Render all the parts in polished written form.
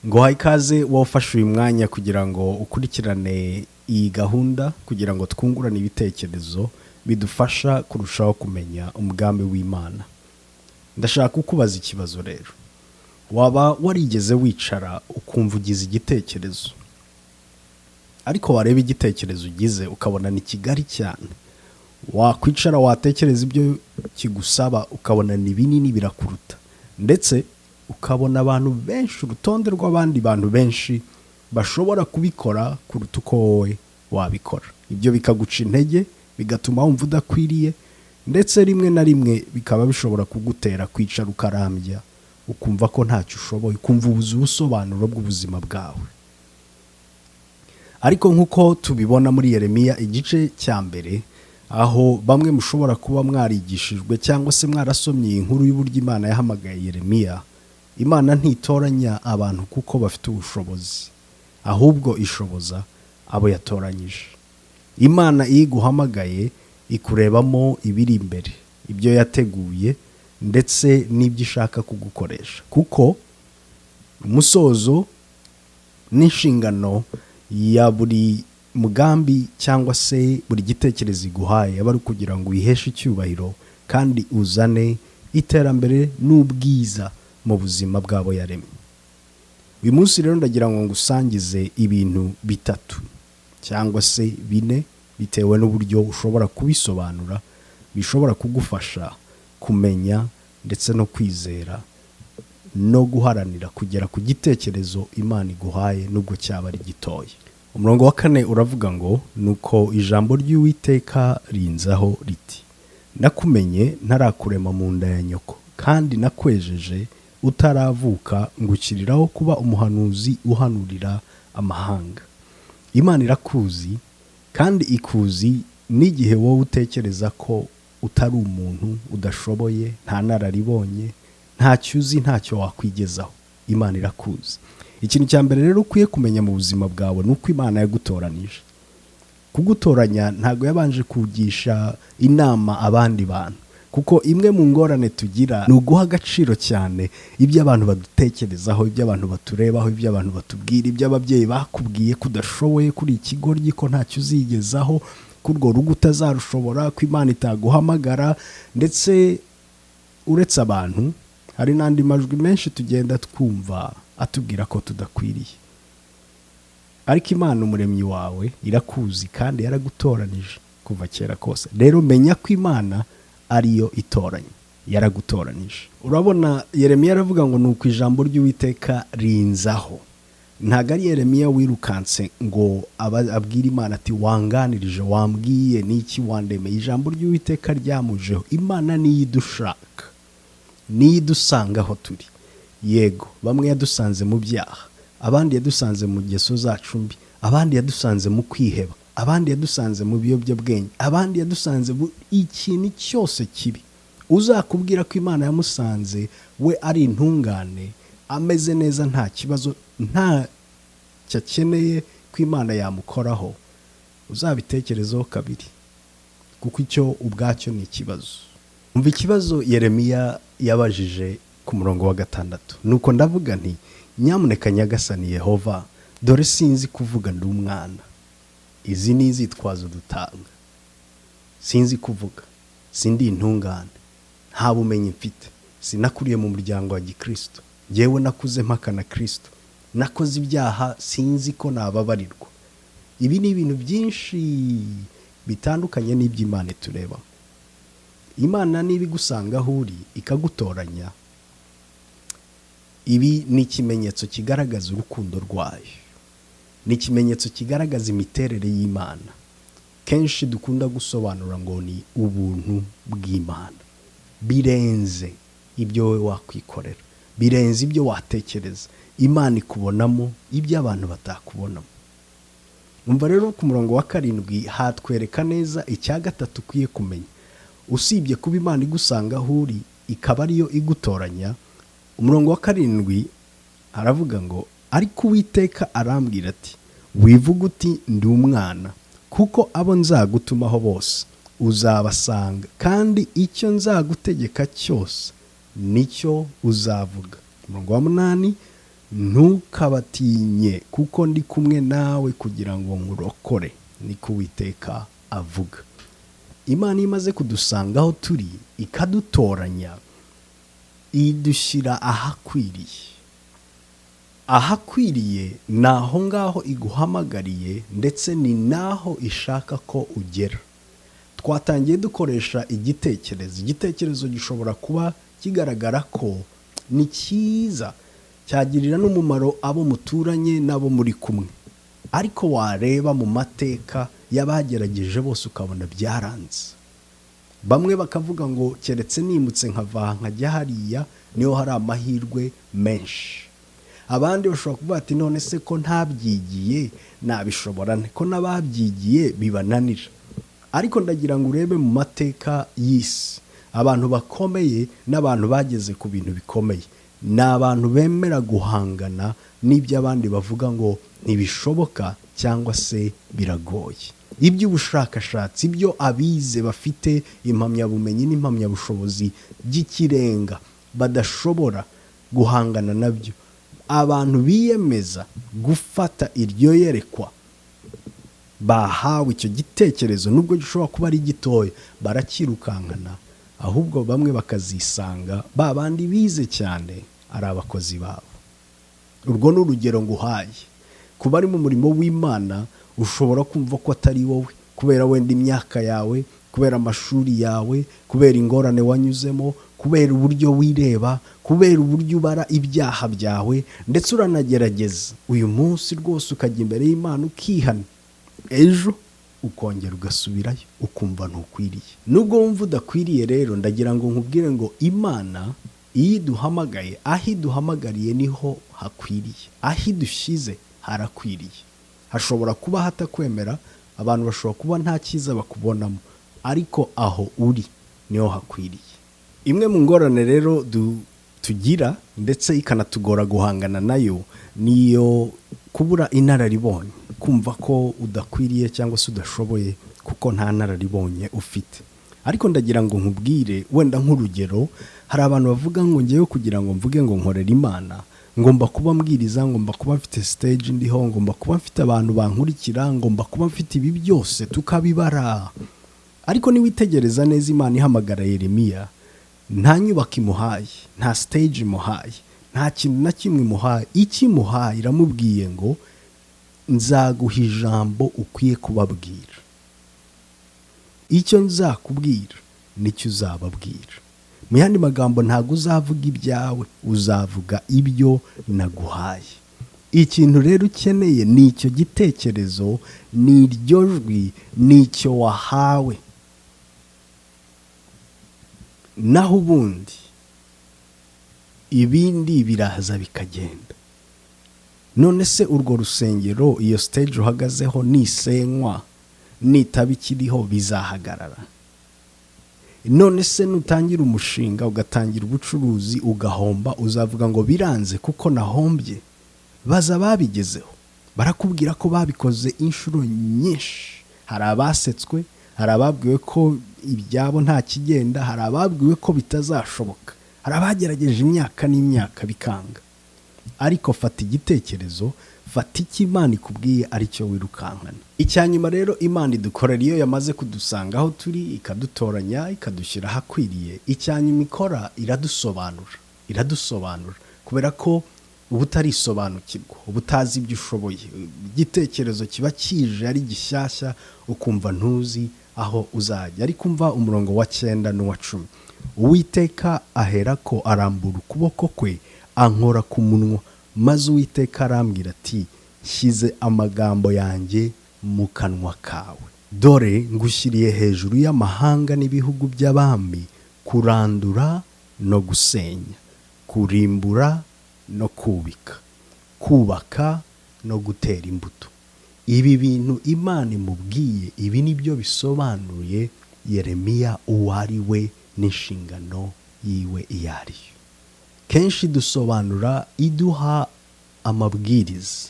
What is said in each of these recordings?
ngo haye ikaze wafashe uyu mwanya kugira ngo ukurikirane iyi gahunda kugira ngo twungurane ibitekerezo bidufasha kurushaho kumenya umugambi w'Imana. Ndashaka kukubaza ikibazo rero. Waba warigeze wicara ukumva ugize igitekerezo, ariko wareba igitekerezo ugize ukabona ni kigari cyane? Wakwicara watekereza ibyo kigusaba ukabona ni binini birakuruta, ndetse ukabona abantu benshi, urutonde rw'abandi bantu benshi bashobora kubikora kuruta uko wowe wabikora. Ibyo bikaguca intege, bigatuma wumva udakwiriye, ndetse rimwe na rimwe bikaba bishobora kugutera kwicara ukarambya, ukumva ko ntacyo ushoboye, ukumva ubusobanuro bw'ubuzima bwawe. Ariko nk'uko tubibona muri Yeremiya igice cya mbere, aho bamwe mushobora kuba mwarigishijwe cyangwa se mwarasomye inkuru y'uburyo Imana yahamagaye Yeremiya. Imana ntitoranya abantu kuko bafite ubushobozi, ahubwo ishoboza abo yatoranyije. Imana iyo iguhamagaye ikurebamo ibiri imbere, ibyo yateguye ndetse n'ibyo ishaka kugukoresha, kuko umusozo n'inshingano ya buri mugambi cyangwa se buri gitekerezo iguhaye aba ari kugira ngo uyiheshe icyubahiro kandi uzane iterambere n'ubwiza mu buzima bwabo yaremye. Uyu munsi rero ndagira ngo ngusangize ibintu bitatu cyangwa se bine, bitewe n'uburyo ushobora kubisobanura, bishobora kugufasha kumenya ndetse no kwizera no guharanira kugera ku gitekerezo Imana iguhaye nubwo cyaba ari gitoya. Umurongo wa 4 uravuga ngo, nuko ijambo ry'Uwiteka rinzaho riti, nakumenye ntarakurema mu nda ya nyoko, kandi nakwejeje utaravuka ngukiriraho kuba umuhanuzi uhanurira amahanga. Imana irakuzi kandi ikuzi n'igihe wowe utekereza ko utari umuntu, udashoboye, nta nararibonye, ntacyo uzi, ntacyo wakwigezaho. Imana irakuzi. Ikintu cya mbere rero ukwiye kumenya mu buzima bwawe nuko Imana yagutoranije. Kugutoranya ntago yabanje kugisha inama abandi bantu, kuko imwe mu ngorane tugira ni uguha agaciro cyane ibyo abantu badutekerezaho, ibyo abantu baturebaho, ibyo abantu batubwira, ibyo ababyeyi bakubwiye kudashoboye, kuri ikigoryi, ko ntacyo uzigezaho, kurwo rugo utazarushobora, ko Imana itaguhamagara. Ndetse uretse abantu, hari n'andi majwi menshi tugenda twumva atubwira ko tudakwiriye. Ariko Imana umuremyi wawe irakuzi kandi yaragutoranije kuva kera kose. Rero menya ko Imana ariyo itoranya, yaragutoranije. Urabona Yeremiya aravuga ngo nuko ijambo ry'Uwiteka rinzaho. Ntago ari Yeremiya wirukanse ngo abwira Imana ati wanganirije, wambwiye n'iki, wandemeye. Ijambo ry'Uwiteka ryamujeho. Imana niyo idushaka, niyo idusanga aho turi. Yego, bamwe yadusanze mu byaha, abandi yadusanze mu ngeso zacu mbi, abandi yadusanze mu kwiheba, abandi yadusanze mu biyobyabwenge, abandi yadusanze mu ikintu cyose kibi. Uzakubwira ko Imana yamusanze we ari intungane, ameze neza, nta kibazo, nta cyakeneye ko Imana yamukoraho, uzabitekerezaho kabiri, kuko icyo ubwacyo ni ikibazo. Umva ikibazo Yeremiya yabajije ku murongo wa 6. Nuko ndavuga nti, nyamuneka Nyagasani Yehova, dore sinzi kuvuga ndi umwana. Izi ni inzitwazo dutanga. Sinzi kuvuga, sindi intungane, nta bumenyi mfite, sinakuriye mu muryango wa Gikristo, yewe nakuze mpaka na Kristo, nakoze ibyaha, sinzi ko nababarirwa. Ibi ni ibintu byinshi bitandukanye n'iby'Imana itureba. Imana niba igusanga aho uri ikagutoranya, ibi ni ikimenyetso kigaragaza urukundo rwayo, ni ikimenyetso kigaragaza imiterere y'Imana. Kenshi dukunda gusobanura ngo ni ubuntu bw'Imana, birenze ibyo we wakwikorera, birenze ibyo watekereza. Imana ikubonamo ibyo abantu batakubonamo. Umva rero ku murongo wa 7 hatwereka neza icya gatatu ukwiye kumenya. Usibye kuba Imana igusanga aho uri ikaba ariyo igutoranya, umurongo wa 7 aravuga ngo, ariko Uwiteka arambwira ati, wivuga uti ndi umwana, kuko abo nzagutumaho bose uzabasanga, kandi icyo nzagutegeka cyose nicyo uzavuga. Umurongo wa 8, ntukabatinye kuko ndi kumwe nawe kugira ngo nkurokore, niko Uwiteka avuga. Imana imaze kudusanga aho turi ikadutoranya, idushyira ahakwiriye. Ahakwiriye ni aho ngaho iguhamagariye ndetse ni naho ishaka ko ugera. Twatangiye dukoresha igitekerezo. Igitekerezo gishobora kuba kigaragara ko ni cyiza, cyagirira n'umumaro abo muturanye n'abo muri kumwe, ariko wareba mu mateka y'abagerageje bose ukabona byaranze. Bamwe bakavuga ngo keretse nimutse nkava nkajya hariya niho hari amahirwe menshi. Abandi bashobora kuvuga ati none se ko ntabyigiye nabishobora nte, ko n'ababyigiye bibananira. Ariko ndagira ngo urebe mu mateka y'isi, abantu bakomeye n'abantu bageze ku bintu bikomeye ni abantu bemera guhangana n'ibyo abandi bavuga ngo ntibishoboka cyangwa se biragoye. Iby'ubushakashatsi, ibyo abize bafite impamyabumenyi n'impamyabushobozi by'ikirenga badashobora guhangana nabyo, abantu biyemeza gufata iryo yerekwa bahawe, icyo gitekerezo nubwo gishobora kuba ari gitoya, barakirukankana, ahubwo bamwe bakazisanga ba bandi bize cyane ari abakozi babo. Urwo ni urugero nguhaye. Kuba ari mu murimo w'Imana ushobora kumva ko atari wowe, kubera wenda imyaka yawe, kubera amashuri yawe, kubera ingorane wanyuzemo, kubera uburyo wireba, kubera uburyo ubara ibyaha byawe, ndetse uranagerageza uyu munsi rwose ukajya imbere y'Imana ukihana, ejo ukongera ugasubirayo ukumva ntukwiriye. Nubwo wumva udakwiriye rero, ndagira ngo nkubwire ngo Imana iyo iduhamagaye, aho iduhamagariye niho hakwiriye, aho idushyize harakwiriye. Hashobora kuba hatakwemera, abantu bashobora kuba nta cyiza bakubonamo, ariko aho uri niho hakwiriye. Imwe mu ngorane rero tugira ndetse ikanatugora guhangana nayo, niyo kubura inararibonye, kumva ko udakwiriye cyangwa se udashoboye kuko nta nararibonye ufite. Ariko ndagira ngo nkubwire wenda nk'urugero, hari abantu bavuga ngo ngewe kugira ngo mvuge ngo nkorera Imana ngomba kuba mbwiriza, ngomba kuba mfite stage ndiho, ngomba kuba mfite abantu bankurikira, ngomba kuba mfite ibi byose tukabibara. Ariko niwitegereza neza, Imana ihamagara Yeremiya, nta nyubako imuhaye, nta stage imuhaye, nta kintu na kimwe imuhaye. Ikimuhaye iramubwiye ngo nzaguha ijambo ukwiye kubabwira, icyo nzakubwira nicyo uzababwira. Mu yandi magambo, ntabwo uzavuga ibyawe, uzavuga ibyo naguhaye. Ikintu rero ukeneye ni icyo gitekerezo, ni iryo jwi, ni icyo wahawe. Naho ubundi ibindi biraza bikagenda. None se urwo rusengero, iyo stage uhagazeho nisenywa, nitaba ikiriho bizahagarara? None se nutangira umushinga, ugatangira ubucuruzi, ugahomba, uzavuga ngo biranze kuko nahombye? Baza babigezeho, barakubwira ko babikoze inshuro nyinshi. Hari abasetswe, hari ababwiwe ko ibyabo nta kigenda, hari ababwiwe ko bitazashoboka, hari abagerageje imyaka n'imyaka bikanga. Ariko fata igitekerezo, fata icyo Imana ikubwiye aricyo wirukankana. Icyanyuma rero Imana idukorera iyo yamaze kudusanga aho turi, ikadutoranya, ikadushyira ahakwiriye, icyanyuma ikora iradusobanura, kubera ko uba utarisobanukirwa, uba utazi ibyo ushoboye. Igitekerezo kiba kije ari gishyashya, ukumva ntuzi aho uzajya. Ariko umva umurongo wa 9 n'uwa 10. Uwiteka aherako arambura ukuboko kwe, ankora ku munwa, maze Uwiteka arambwira ati, shyize amagambo yanjye mu kanwa kawe. Dore ngushyiriye hejuru y'amahanga n'ibihugu by'abami, kurandura no gusenya, kurimbura no kubaka no gutera imbuto. Ibi bintu Imana imubwiye, ibi nibyo bisobanuye Yeremiya uwo ari we n'inshingano yiwe iyo ari yo. Kenshi dusobanura iduha amabwiriza,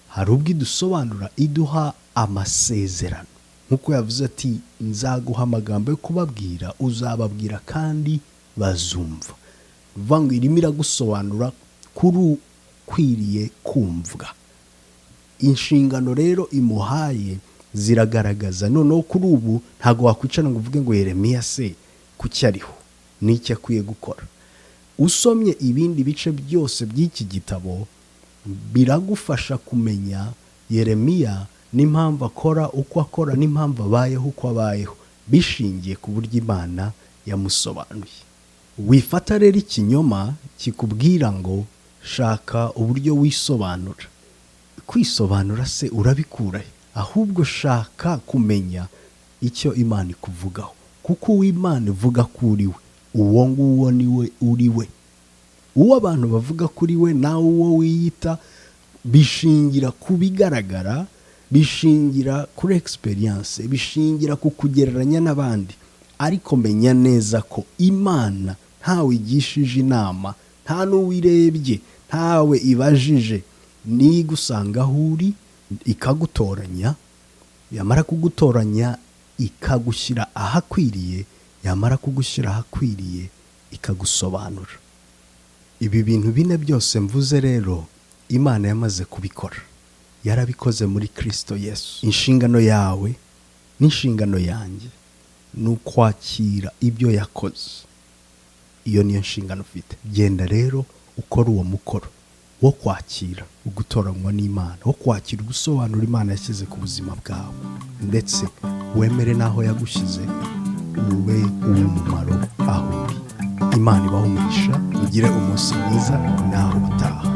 hari ubwo idusobanura iduha amasezerano, nk'uko yavuze ati nzaguha amagambo yo kubabwira, uzababwira kandi bazumva. Vango irimo iragusobanura kuri ahakwiriye kumvwa. Inshingano rero imuhaye ziragaragaza. Noneho kuri ubu ntabwo wakwicara ngo uvuge ngo Yeremiya se kuki ariho, n'iki akwiye gukora. Usomye ibindi bice byose by'iki gitabo biragufasha kumenya Yeremiya n'impamvu akora uko akora, n'impamvu abayeho uko abayeho, bishingiye ku buryo Imana yamusobanuye. Wifata rero ikinyoma kikubwira ngo shaka uburyo wisobanura. Kwisobanura se urabikurahe? Ahubwo shaka kumenya icyo Imana ikuvugaho, kuko uw'Imana ivuga kuri we, uwo nguwo niwe uri we. Uwo abantu bavuga kuri we nawe uwo wiyita, bishingira ku bigaragara, bishingira kuri experience, bishingira ku kugereranya n'abandi. Ariko menya neza ko Imana ntawe igishije inama, nta n'uwirebye, ntawe ibajije. Ni igusanga aho uri, ikagutoranya, yamara kugutoranya ikagushyira ahakwiriye, yamara kugushyira ahakwiriye ikagusobanura. Ibi bintu bine byose mvuze rero Imana yamaze kubikora, yarabikoze muri Kristo Yesu. Inshingano yawe n'inshingano yanjye ni ukwakira ibyo yakoze. Iyo niyo nshingano ufite. Genda rero ukora uwo mukoro wo kwakira ugutoranywa n'Imana, wo kwakira ugusobanura Imana yashyize ku buzima bwawe, ndetse wemere n'aho yagushyize ube uw'umumaro aho uri. Imana ibahe umugisha, mugire umunsi mwiza, naho utaha.